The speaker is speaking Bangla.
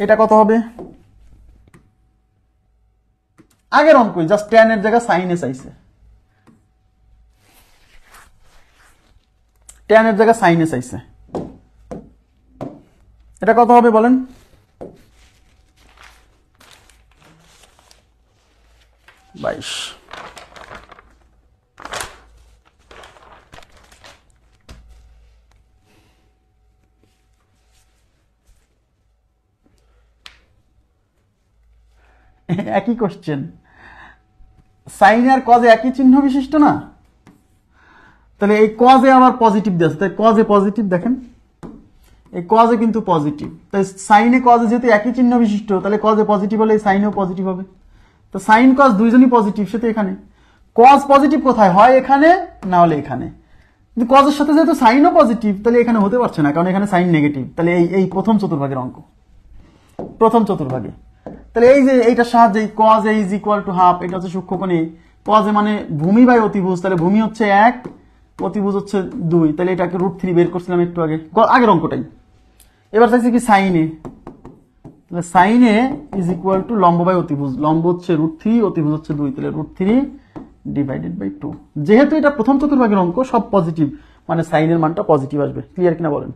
এটা কত হবে? আগের অঙ্কই, জাস্ট tan এর জায়গায় sin এ চাইছে, tan এর জায়গায় sin এ চাইছে। এটা কত হবে বলেন? বাইশ। একই কোশ্চেন, সাইন আর কজে একই চিহ্ন বিশিষ্ট না, তাহলে এই কজে আবার পজিটিভ দিয়েছে, তাই কজে পজিটিভ, দেখেন এই কজে কিন্তু পজিটিভ, তাই সাইনে কজে যেহেতু একই চিহ্ন বিশিষ্ট, তাহলে কজে পজিটিভ হলে সাইনেও পজিটিভ হবে। তো সাইন কজ দুইজনই পজিটিভ, সেটা এখানে কজ পজিটিভ কোথায় হয়, এখানে না হলে এখানে। কিন্তু কজের সাথে যেহেতু সাইনও পজিটিভ, তাহলে এখানে হতে পারছে না, কারণ এখানে সাইন নেগেটিভ। তাহলে এই প্রথম চতুর্ভাগের অঙ্ক, প্রথম চতুর্ভাগে, তাহলে এই যে এইটার সাহায্যে cause A is equal to half, এটা হচ্ছে সূক্ষ্মকোণে, কজ এ মানে ভূমি বাই অতিভুজ, তাহলে ভূমি হচ্ছে 1, অতিভুজ হচ্ছে 2, তাহলে এটাকে √3 বের করছিলাম একটু আগে, আগের অঙ্কটাই। এবার চাইছি কি সাইনে, তাহলে সাইনে ইজ ইকুয়াল টু লম্ব বাই অতিভুজ, লম্ব হচ্ছে √3, অতিভুজ হচ্ছে 2, তাহলে √3 ডিভাইডেড বাই 2। যেহেতু এটা প্রথম চতুর্ভাগের অঙ্ক, সব পজিটিভ, মানে সাইনের মানটা পজিটিভ আসবে। ক্লিয়ার কিনা বলেন?